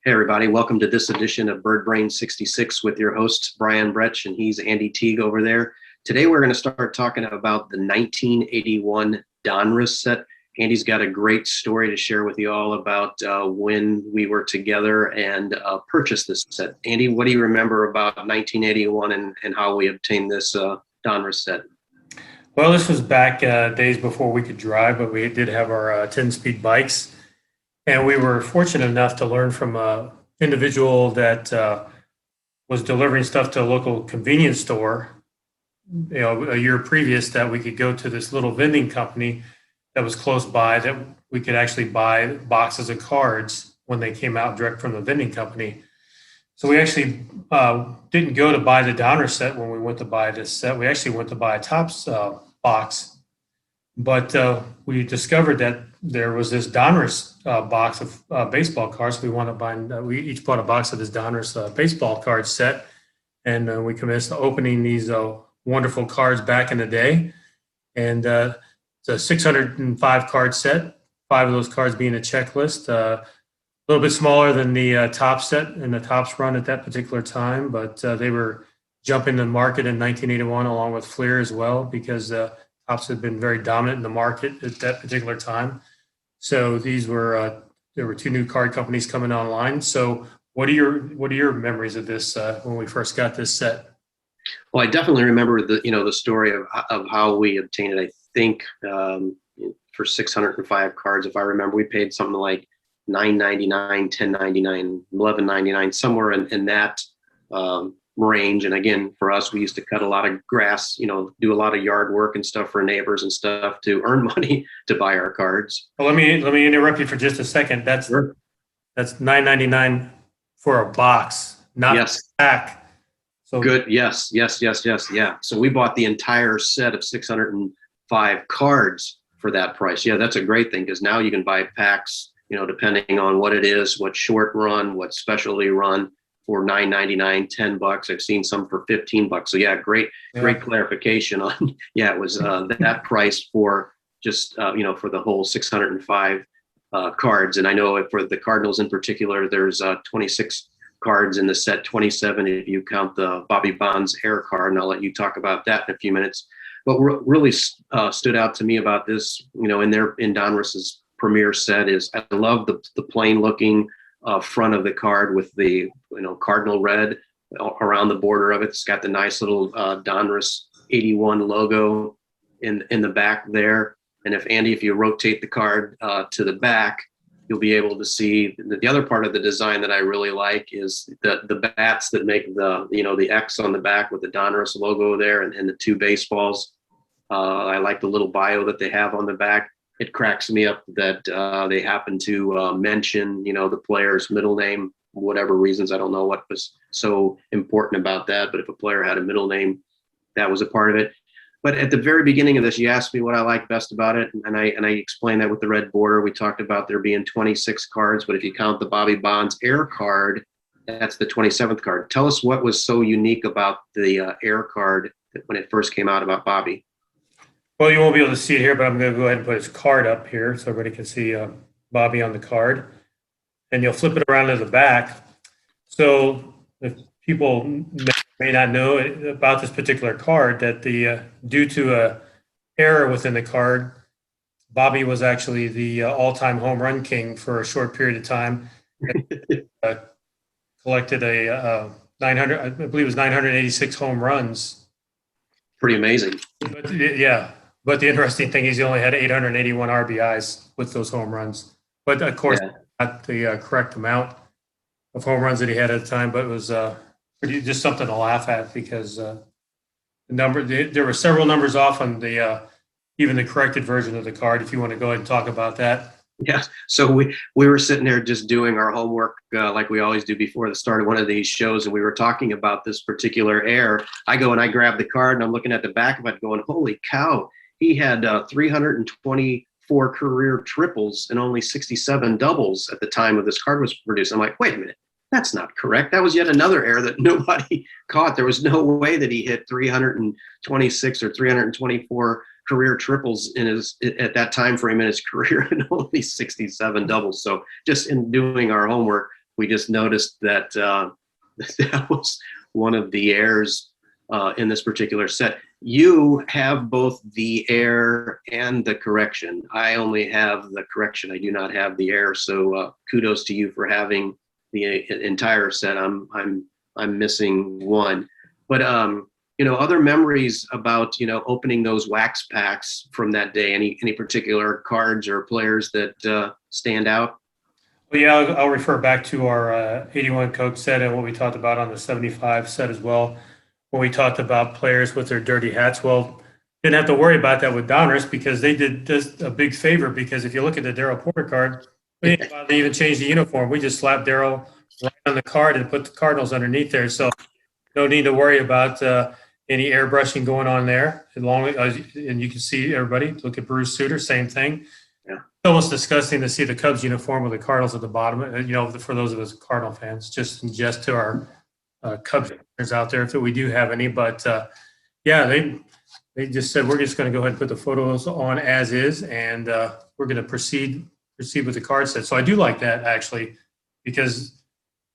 Hey, everybody. Welcome to this edition of Bird Brain 66 with your host, Brian Bretsch, and he's Andy Teague over there. Today, we're going to start talking about the 1981 Donruss set. Andy's got a great story to share with you all about when we were together and purchased this set. Andy, what do you remember about 1981 and how we obtained this Donruss set? Well, this was back days before we could drive, but we did have our 10-speed bikes. And we were fortunate enough to learn from an individual that was delivering stuff to a local convenience store, a year previous, that we could go to this little vending company that was close by that we could actually buy boxes of cards when they came out direct from the vending company. So we actually didn't go to buy the Donruss set when we went to buy this set. We actually went to buy a Topps box, but we discovered that there was this Donruss box of baseball cards. We each bought a box of this Donruss baseball card set, and we commenced opening these wonderful cards back in the day. And it's a 605 card set, 5 of those cards being a checklist. A little bit smaller than the Topps set and the Topps run at that particular time, but they were jumping the market in 1981 along with Fleer as well, because Topps had been very dominant in the market at that particular time. So there were 2 new card companies coming online. So what are your memories of this when we first got this set? Well, I definitely remember the story of how we obtained it. I think for 605 cards, if I remember, we paid something like $9.99, $10.99, $11.99, somewhere in that range. And again, for us, we used to cut a lot of grass, do a lot of yard work and stuff for neighbors and stuff to earn money to buy our cards. Well, let me interrupt you for just a second. That's Sure. That's $9.99 for a box, not a pack. So good. Yes. Yeah. So we bought the entire set of 605 cards for that price. Yeah, that's a great thing, because now you can buy packs, depending on what it is, what short run, what specialty run, for $9.99, $10. I've seen some for $15. So yeah, great clarification on. Yeah, it was that price for just for the whole 605 cards. And I know for the Cardinals in particular, there's 26 cards in the set, 27 if you count the Bobby Bonds Air card, and I'll let you talk about that in a few minutes. But what really stood out to me about this, in Donruss's premier set, is I love the plain looking front of the card with the cardinal red around the border of it. It's got the nice little Donruss 81 logo in the back there. And if you rotate the card to the back, you'll be able to see the other part of the design that I really like is the bats that make the X on the back with the Donruss logo there, and the 2 baseballs. I like the little bio that they have on the back. It cracks me up that they happen to mention, the player's middle name, whatever reasons. I don't know what was so important about that, but if a player had a middle name, that was a part of it. But at the very beginning of this, you asked me what I liked best about it, and I explained that with the red border. We talked about there being 26 cards, but if you count the Bobby Bonds Air card, that's the 27th card. Tell us what was so unique about the Air card when it first came out about Bobby. Well, you won't be able to see it here, but I'm going to go ahead and put his card up here so everybody can see Bobby on the card. And you'll flip it around to the back. So if people may not know about this particular card, that due to a error within the card, Bobby was actually the all-time home run king for a short period of time. Collected a 900, I believe it was 986 home runs. Pretty amazing. But the interesting thing is he only had 881 RBIs with those home runs. But of course, not the correct amount of home runs that he had at the time. But it was just something to laugh at, because there were several numbers off on even the corrected version of the card. If you want to go ahead and talk about that. Yeah. So we were sitting there just doing our homework like we always do before the start of one of these shows, and we were talking about this particular Air. I go and I grab the card, and I'm looking at the back of it going, holy cow, he had 324 career triples and only 67 doubles at the time of this card was produced. I'm like, wait a minute, that's not correct. That was yet another Air that nobody caught. There was no way that he hit 326 or 324 career triples at that time frame in his career and only 67 doubles. So just in doing our homework, we just noticed that that was one of the errors in this particular set. You have both the error and the correction. I only have the correction. I do not have the error. So kudos to you for having the entire set. I'm missing one. But other memories about opening those wax packs from that day. Any particular cards or players that stand out? Well, yeah, I'll refer back to our 81 Coke set and what we talked about on the 75 set as well. When we talked about players with their dirty hats, well, didn't have to worry about that with Donruss because they did just a big favor. Because if you look at the Daryl Porter card, we didn't bother to even change the uniform. We just slapped Daryl right on the card and put the Cardinals underneath there. So no need to worry about any airbrushing going on there. And you can see everybody. Look at Bruce Sutter, same thing. Yeah. It's almost disgusting to see the Cubs uniform with the Cardinals at the bottom. For those of us Cardinal fans, just to our Cubs fans out there, if we do have any. But yeah, they just said we're just going to go ahead and put the photos on as is, and we're going to proceed with the card set. So I do like that actually, because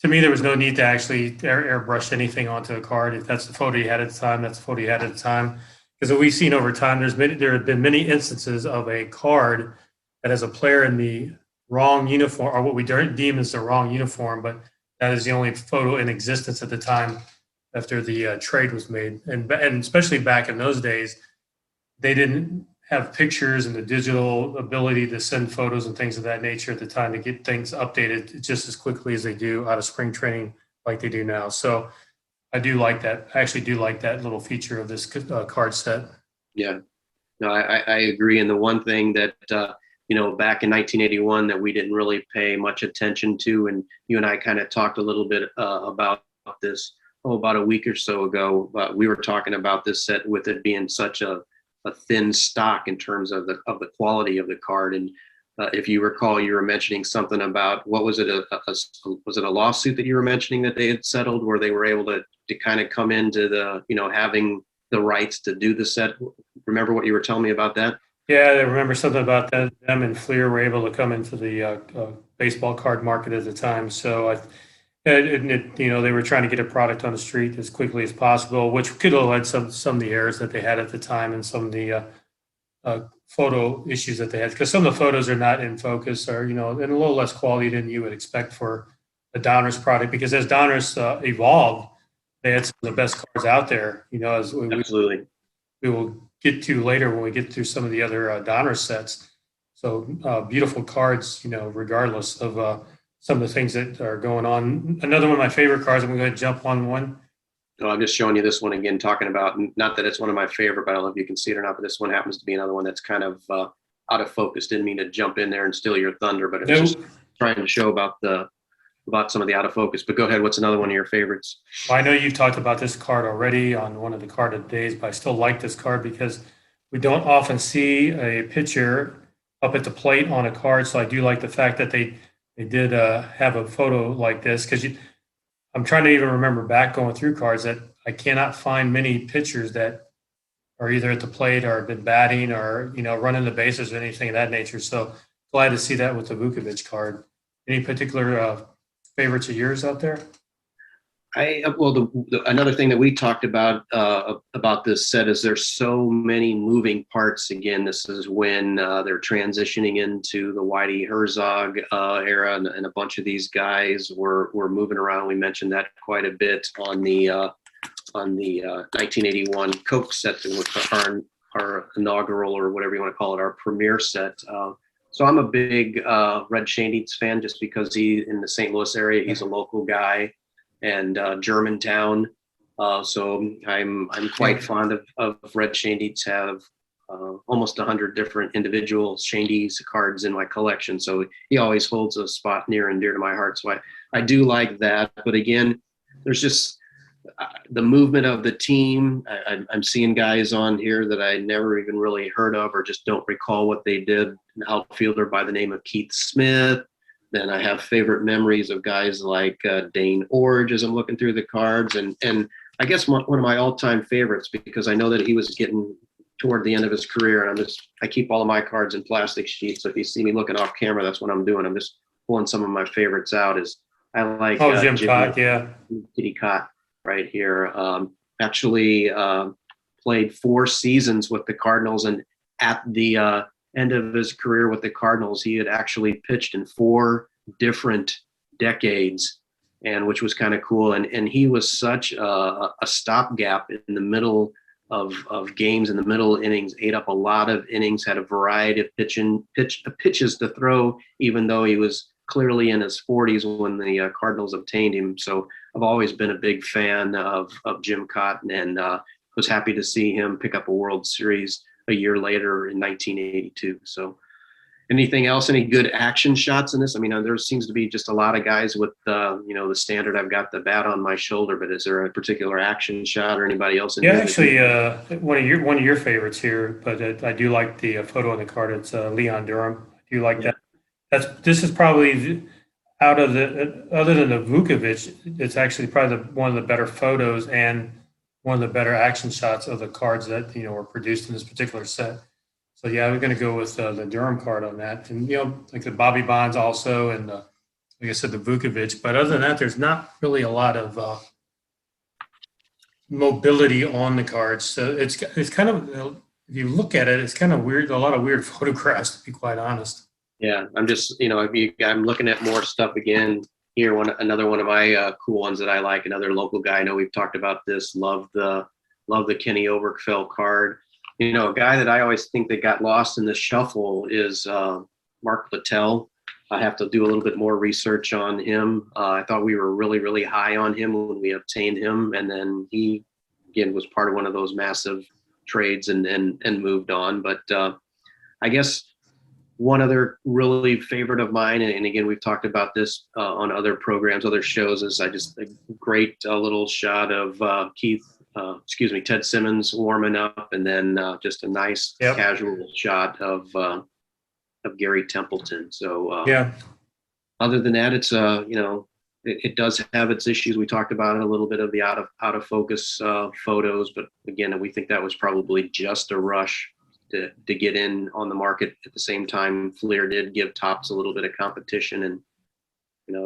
to me there was no need to actually airbrush anything onto a card. If that's the photo you had at the time, that's the photo you had at the time. Because we've seen over time, there have been many instances of a card that has a player in the wrong uniform, or what we deem as the wrong uniform, but that is the only photo in existence at the time after the trade was made. And especially back in those days, they didn't have pictures and the digital ability to send photos and things of that nature at the time to get things updated just as quickly as they do out of spring training like they do now. So I do like that. I actually do like that little feature of this card set. Yeah, no, I agree. And the one thing that, back in 1981 that we didn't really pay much attention to, and you and I kind of talked a little bit about this, about a week or so ago, we were talking about this set with it being such a thin stock in terms of the quality of the card. And if you recall, you were mentioning something about, what was it? Was it a lawsuit that you were mentioning that they had settled, where they were able to kind of come into the, having the rights to do the set? Remember what you were telling me about that? Yeah, I remember something about that. Them and Fleer were able to come into the baseball card market at the time. So they were trying to get a product on the street as quickly as possible, which could have led some of the errors that they had at the time and some of the photo issues that they had, because some of the photos are not in focus, or and a little less quality than you would expect for a Donruss product. Because as Donruss evolved, they had some of the best cards out there. As Absolutely. We will get to later when we get through some of the other Donruss sets. So beautiful cards, regardless of some of the things that are going on. Another one of my favorite cards, I'm going to go ahead and jump on one. No, I'm just showing you this one again, talking about, not that it's one of my favorite, but I don't know if you can see it or not, but this one happens to be another one that's kind of out of focus. Didn't mean to jump in there and steal your thunder, but it was just trying to show about some of the out of focus. But go ahead, what's another one of your favorites? Well, I know you've talked about this card already on one of the card of the days, but I still like this card because we don't often see a pitcher up at the plate on a card. So I do like the fact that they did have a photo like this, because I'm trying to even remember back going through cards that I cannot find many pitchers that are either at the plate or have been batting or, running the bases or anything of that nature. So glad to see that with the Vukovich card. Any particular favorites of yours out there? Another thing that we talked about this set is there's so many moving parts. Again, this is when they're transitioning into the Whitey Herzog era, and a bunch of these guys were moving around. We mentioned that quite a bit on the 1981 Coke set, with our inaugural, or whatever you want to call it, our premiere set. So I'm a big Red Shandies fan, just because he's in the St. Louis area. He's a local guy, and Germantown. So I'm quite fond of Red Shandies. Have almost 100 different individual Shandies cards in my collection. So he always holds a spot near and dear to my heart. So I do like that. But again, there's just the movement of the team. I'm seeing guys on here that I never even really heard of, or just don't recall what they did. An outfielder by the name of Keith Smith. Then I have favorite memories of guys like Dane Orge as I'm looking through the cards. And I guess one of my all-time favorites, because I know that he was getting toward the end of his career, and I keep all of my cards in plastic sheets. So if you see me looking off camera, that's what I'm doing. I'm just pulling some of my favorites out, is I like Jim Jimmy Cott, yeah. Kitty Cott right here. Actually played 4 seasons with the Cardinals, and at the end of his career with the Cardinals, he had actually pitched in 4 different decades, and which was kind of cool. And he was such a stopgap in the middle of games, in the middle innings, ate up a lot of innings, had a variety of pitches to throw, even though he was clearly in his 40s when the Cardinals obtained him. So I've always been a big fan of Jim Cotton, and was happy to see him pick up a World Series a year later in 1982. So anything else, any good action shots in this? I mean, there seems to be just a lot of guys with, the standard, I've got the bat on my shoulder, but is there a particular action shot or anybody else in Yeah, here? actually, one of your favorites here, but I do like the photo on the card. It's Leon Durham. I do like that. This is probably out of the other than the Vukovic, it's actually probably one of the better photos and one of the better action shots of the cards that were produced in this particular set. So yeah, we're going to go with the Durham card on that, and like the Bobby Bonds also, and like I said, the Vukovic. But other than that, there's not really a lot of mobility on the cards. So it's kind of, if you look at it, it's kind of weird. A lot of weird photographs, to be quite honest. Yeah, I'm just, I'm looking at more stuff again here. Another one of my cool ones that I like, another local guy. I know we've talked about this. Love the Kenny Overfell card. A guy that I always think that got lost in the shuffle is Mark Littell. I have to do a little bit more research on him. I thought we were really, really high on him when we obtained him, and then he again was part of one of those massive trades and moved on. But I guess one other really favorite of mine, and again, we've talked about this on other programs, other shows, is a great little shot of Ted Simmons warming up, and then just a nice casual shot of Gary Templeton. So other than that, it's it does have its issues. We talked about it a little bit of the out of focus photos, but again, we think that was probably just a rush to get in on the market. At the same time, Fleer did give Topps a little bit of competition, and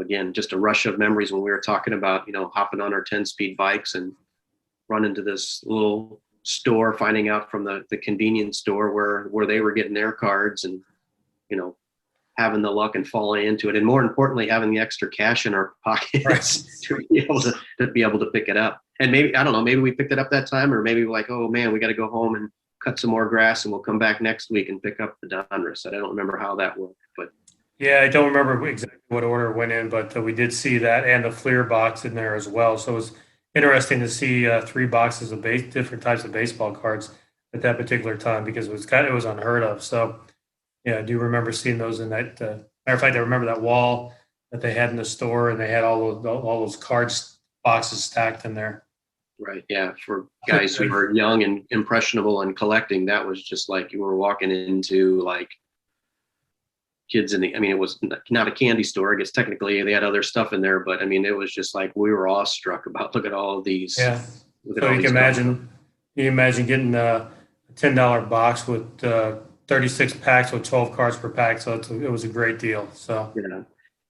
again, just a rush of memories when we were talking about hopping on our 10-speed bikes and running to this little store, finding out from the convenience store where they were getting their cards, and having the luck and falling into it, and more importantly, having the extra cash in our pockets to be able to pick it up. And maybe, I don't know, maybe we picked it up that time, or maybe we're like, oh man, we got to go home and cut some more grass, and we'll come back next week and pick up the Donruss. I don't remember how that worked, but yeah, I don't remember exactly what order it went in, but we did see that and the Fleer box in there as well. So it was interesting to see 3 boxes of different types of baseball cards at that particular time, because it was unheard of. So yeah, I do remember seeing those in that. Matter of fact, I remember that wall that they had in the store, and they had all those cards boxes stacked in there. Right. Yeah. For guys who were young and impressionable and collecting, that was just like you were walking into like kids it was not a candy store. I guess technically they had other stuff in there, but it was just like we were awestruck about, look at all of these. Yeah. So you can imagine getting a $10 box with 36 packs with 12 cards per pack. So it was a great deal. So yeah.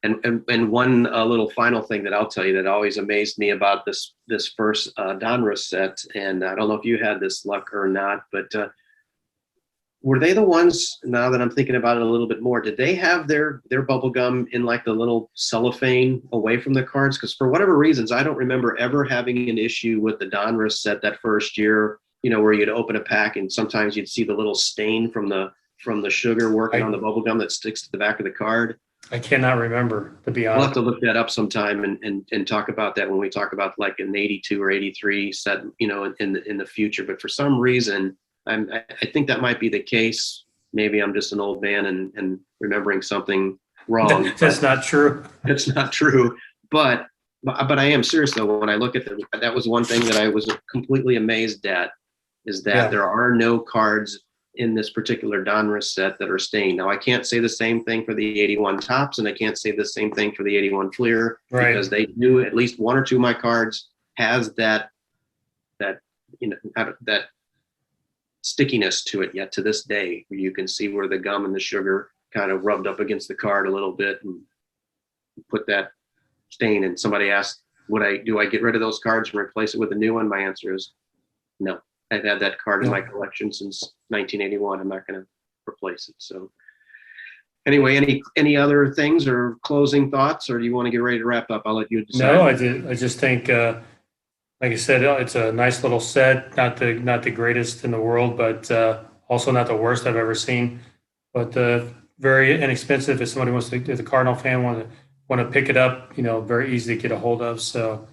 And one little final thing that I'll tell you that always amazed me about this first Donruss set, and I don't know if you had this luck or not, but were they the ones, now that I'm thinking about it a little bit more, did they have their bubble gum in like the little cellophane away from the cards? Because for whatever reasons, I don't remember ever having an issue with the Donruss set that first year, where you'd open a pack and sometimes you'd see the little stain from the sugar working on the bubble gum that sticks to the back of the card. I cannot remember, to be honest. We'll have to look that up sometime and talk about that when we talk about like an 82 or 83 set, in the future. But for some reason, I think that might be the case. Maybe I'm just an old man and remembering something wrong. That's not true. It's not true. But I am serious though. When I look at that was one thing that I was completely amazed at, is that there are no cards in this particular Donruss set that are stained. Now, I can't say the same thing for the 81 Topps, and I can't say the same thing for the 81 Fleer, because they knew at least one or two of my cards has that stickiness to it yet to this day, where you can see where the gum and the sugar kind of rubbed up against the card a little bit and put that stain. And somebody asked, do I get rid of those cards and replace it with a new one? My answer is no. I've had that card in my collection since 1981. I'm not going to replace it. So anyway, any other things or closing thoughts, or do you want to get ready to wrap up? I'll let you decide. No, I just think, like I said, it's a nice little set. Not the greatest in the world, but also not the worst I've ever seen. But very inexpensive. If somebody wants to, if the Cardinal fan want to pick it up, very easy to get a hold of. So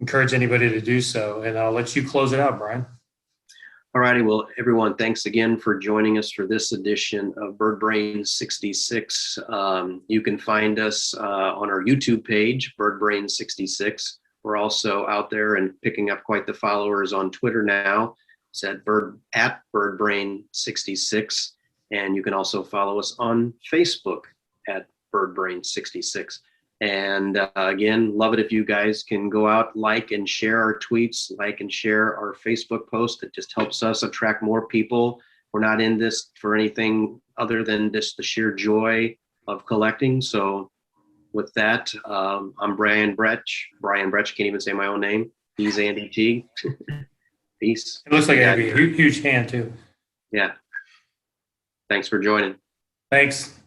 encourage anybody to do so. And I'll let you close it out, Brian. All righty. Well, everyone, thanks again for joining us for this edition of Bird Brain 66. You can find us on our YouTube page, Bird Brain 66. We're also out there and picking up quite the followers on Twitter now. It's at Bird Brain 66. And you can also follow us on Facebook at Bird Brain 66. And again, love it if you guys can go out, like and share our tweets, like and share our Facebook post. It just helps us attract more people. We're not in this for anything other than just the sheer joy of collecting. So with that, I'm Brian Bretsch. Brian Bretsch, can't even say my own name. He's Andy T. Peace. It looks like I have a huge hand too. Yeah. Thanks for joining. Thanks.